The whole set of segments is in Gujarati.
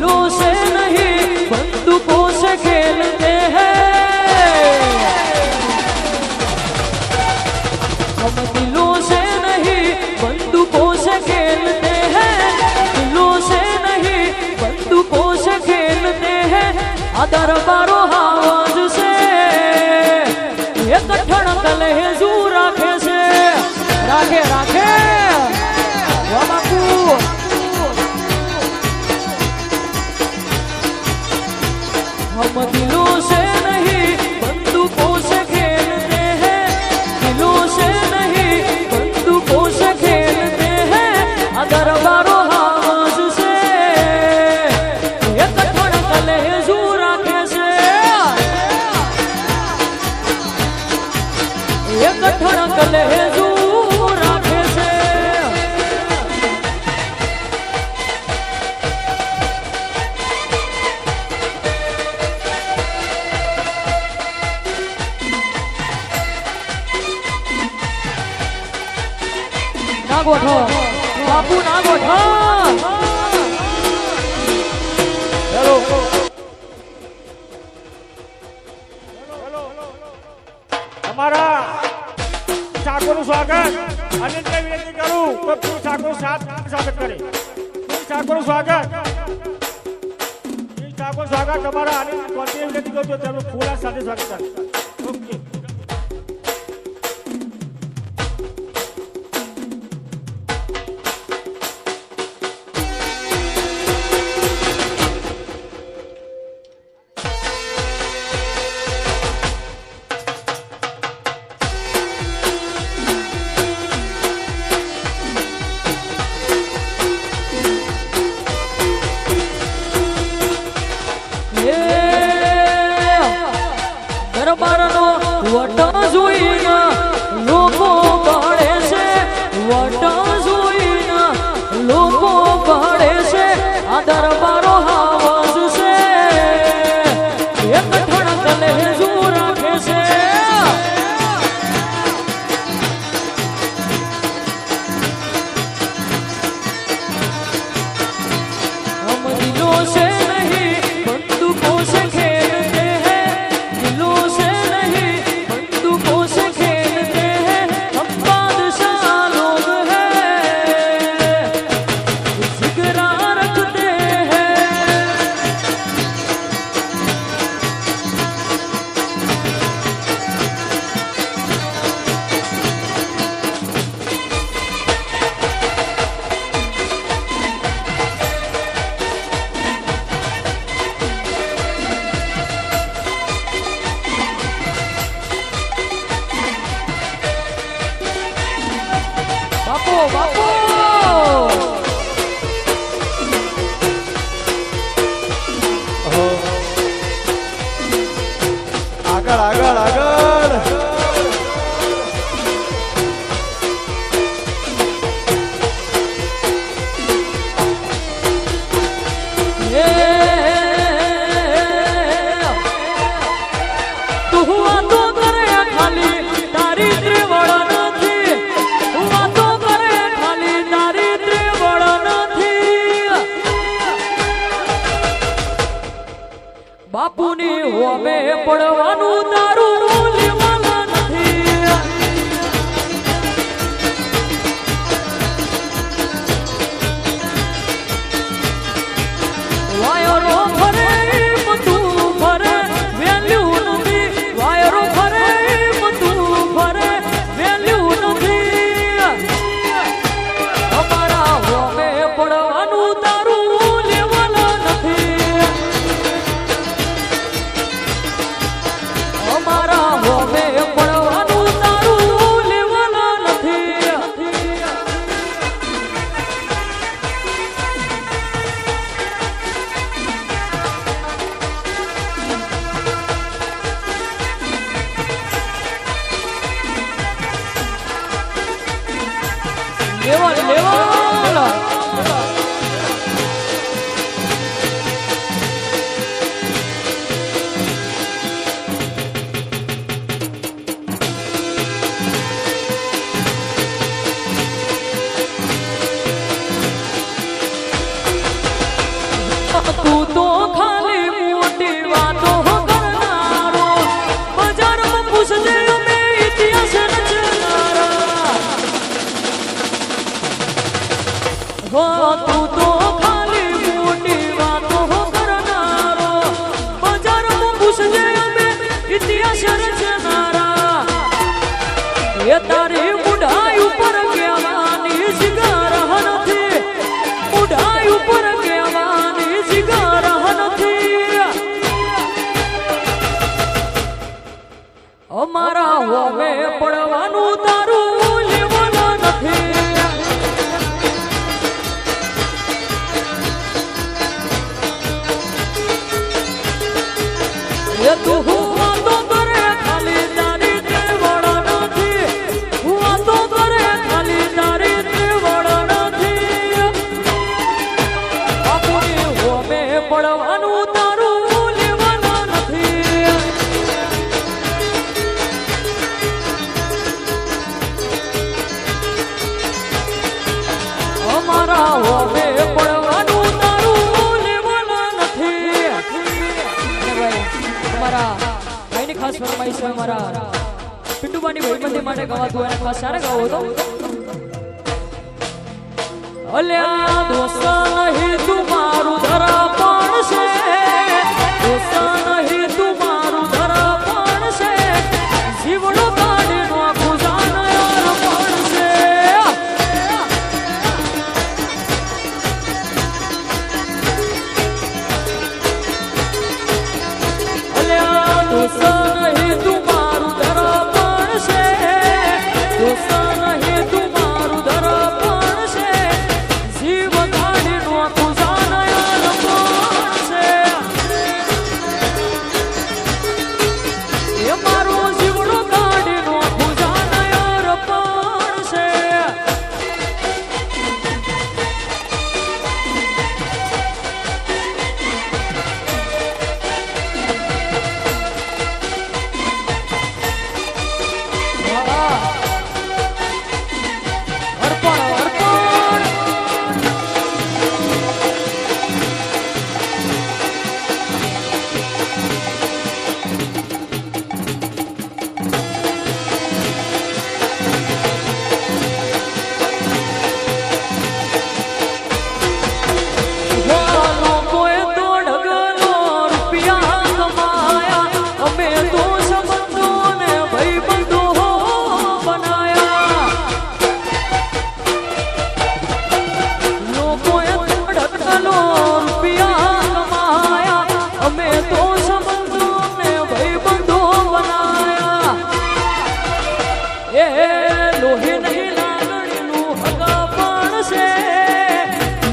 दिलों से नहीं बंदूकों से खेलते हैं। हम दिलों से नहीं बंदूकों से खेलते हैं, दिलों से नहीं बंदूकों से खेलते हैं। दरबारो आवाज से एक ठणक लहजू राखे से राखे राखे बापू। हम दिलों से नहीं बंदूकों से खेलते हैं, दिलों से नहीं बंदूकों से खेलते हैं। दरबारो आवाज से एक ठणक लहजू राखे से एक ठणक लहजू राखे से। ना गोठो बापू ना गोठो। हेलो हमारा ઠાકોરનું સ્વાગત અને તે વિનંતી કરું તો પૂર ઠાકોર સ્વાગત કરે। પૂર ઠાકોરનું સ્વાગત તમારા અને કોન્ટિન્યુ વિનંતી કરું તો તેમનું ફૂલા સાથે સ્વાગત કરે। ઓકે દરબારનો વટ જોઈને લોકો બળે છે, વટ જોઈને લોકો બળે છે। આ દરબારો આવાજ છે એક ઠણક લહેજુ રાખે છે। हम दिलों से नहीं बंदूकों से खेलते हैं, दिलों से नहीं बंदूकों से खेलते हैं। हम बादशाह लोग हैं, जिगरा रखते हैं। बापू बापू આગળ આગળ આગળ तू हुआ तो करे खाली दारिद्र्य बड़ा નથી, हुआ तो करे खाली दारिद्र्य बड़ा નથી। બાપુની હોમે પડવાનું તારું લેવાના નથી। વાયરો ફરે બધું ફરે વેલ્યુ નથી, વાયરો ફરે બધું ફરે વેલ્યુ નથી। અમારા હોમે પડવાનું તારું લેવાના નથી। અમારા હોમે પડવાનું તારું લેવાના નથી। લેવલ લેવલ तू તું તો ખાલી મોટી વાતો કરનારો બજારમાં ઘૂસજે અમે ઇતિહાસ રચનારા એ તારી બુઢાઈ ઉપર કહેવાની શિકાર નથી બુઢાઈ ઉપર કહેવાની શિકાર નથી અમારા હોવે પડવાનું તારું લેવાનું નથી એ તું હું વાતો કરે ખાલી તારી ત્રેવડ નથી હું વાતો કરે ખાલી તારી ત્રેવડ નથી બાપુની હોમે પડવાનું તારું લેવાનું નથી અમારા હોમે પડવાનું તારું લેવાનું નથી અમારા ભાઈની ખાસ ફરમાઈશ છે અમારા પિન્ટુબાની ભાઈબંધી માટે ગવાતું હોય ખાસ સારે ગાવો તો અલ્યા દોસ્ત નહીં તું મારું ધરા પણ છે દોસ્ત નહીં તું મારું ધરા પણ છે જીવડો કાઢીનો આખું જાન યાર પણ છે અલ્યા દોસ્ત નહીં તું મારું ધરા પણ છે દોસ્ત નહીં તું મારું ધરા પણ છે જીવ કાઢીનો આખું જાન યાર પણ છે એ મારો જીવડો કાઢીનો આખું જાન યાર પણ છે અર્પણ અર્પણ લોકોએ તો ઢગલો રૂપિયા કમાયા અમે તો સંબંધોને ભાઈબંધો બનાયા લોકોએ તો ઢગલો રૂપિયા કમાયા અમે તો સંબંધોને ભાઈબંધો બનાયા એ લોહી નહીં લાગણીનું હગા પણ છે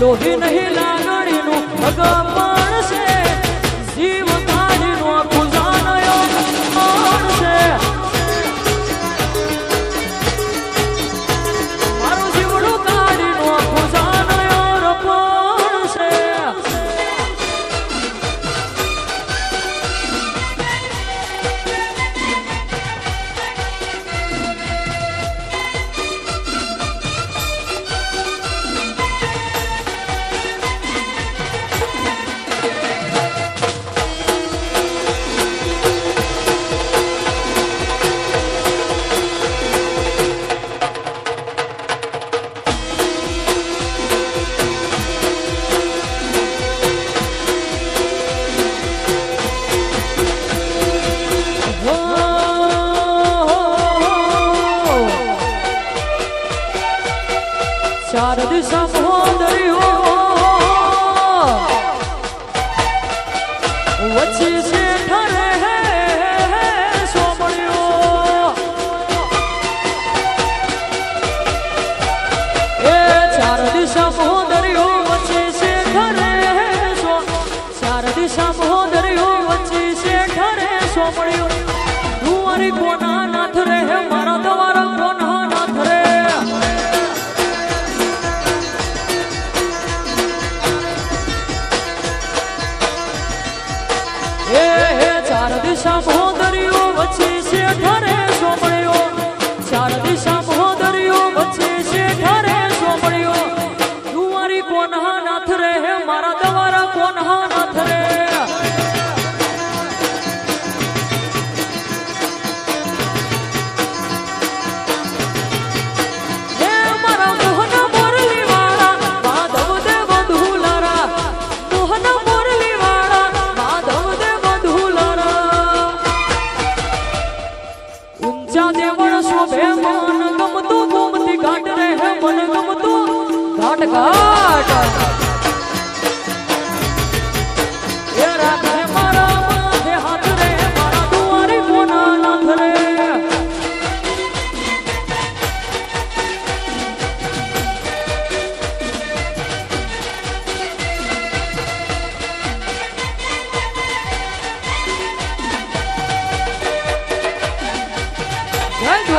લોહી નહીં લાગણીનું હગા પણ છે જીવ કાઢીનો આખું જાનયો પણ છે મારું જીવડું કાઢીનો આખું જાનયો પણ છે ચાર દિશા મોદરીઓ વચ્ચે છે ઠરે સોમળીઓ એ ચાર દિશા મોદરીઓ વચ્ચે છે ઠરે ચાર દિશા મોદરીઓ વચ્ચે છે ઠરે સોમળીઓ તુવારી કોના નાથ રે મારા તમારા કોના નાથ રે ચાર દિશા મોદરીઓ વચ્ચે છે ઠરે સોમળીઓ ચાર દિશા મોદરીઓ વચ્ચે છે ઠરે સોમળીઓ તુવારી કોના નાથ રે મારા તમારા કોના નાથ રે હે મારા મોહન મોરલી વાળા માધવ દેવ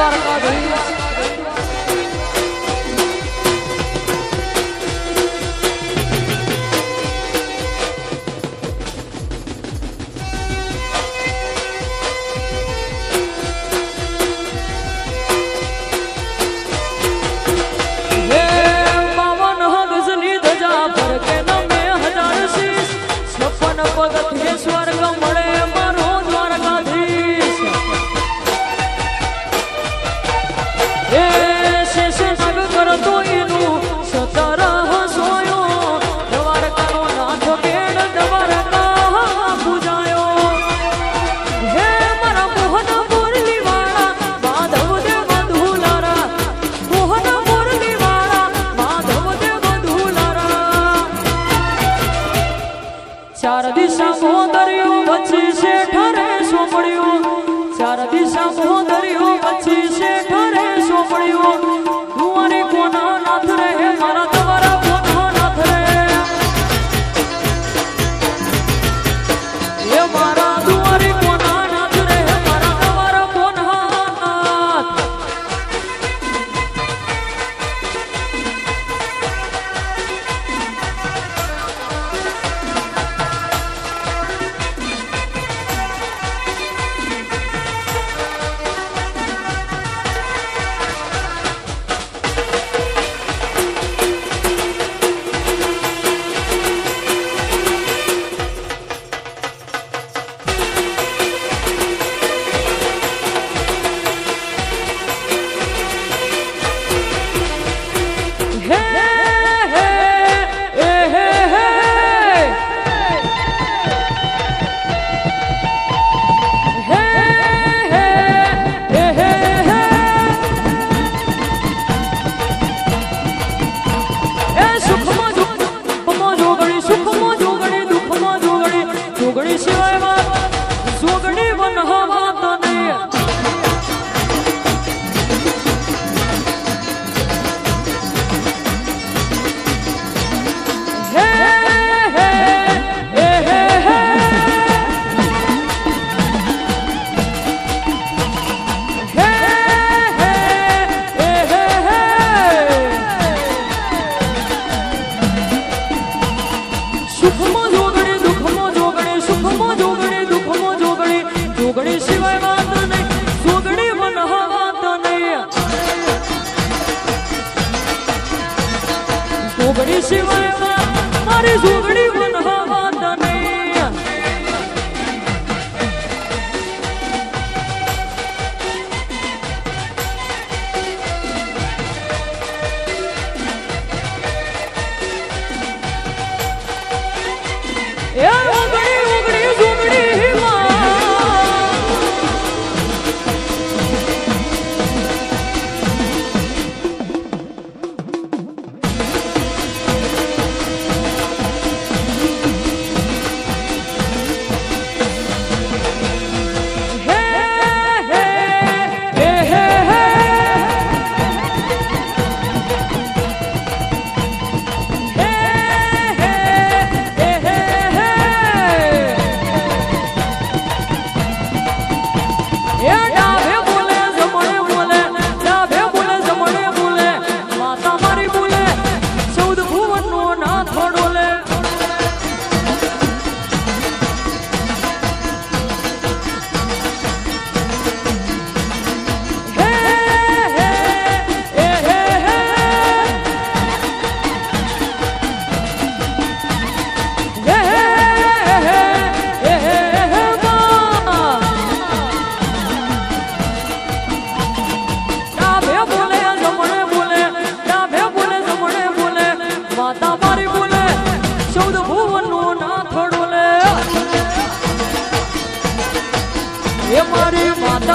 દ્વારકાધીશ પગથિયે સ્વર્ગ મળે મારો દ્વારકાધીશ એ શેષ નગ કરતો એનું સતર હસોયો દ્વારકાનો નાથ બેડ દ્વારકા પૂજાયો હે મારા મોહન મુરલી વાળા માધવ દેવ ધુલારા મોહન મુરલી વાળા માધવ દેવ ધુલારા ચાર દિશા મોદરિયો વચ્ચે છે ઠરે સોમળ્યો ચાર દિશા મોદરિયો વચ્ચે છે ઠરે સોમળ્યો દુવારી કોના નાથ રે મારા તમારા કોના નાથ રે એ મારા દુવારી કોના નાથ રે મારા તમારા કોના નાથ જોગણી સિવાય વાત જોગણી બનહા વાત નહીં હે હે હે હે હે સુખમાં જોગણી દુઃખમાં જોગણી સુખમાં જોગણી દુઃખમાં જોગણી જોગણી સિવાય વાત નહીં જોગણી બનહા વાત નહીં જોગણી સિવાય વાત મારી જોગણી બનહા વાત નહીં એ ઓગણી ઓગણી જોગણી મારી માતા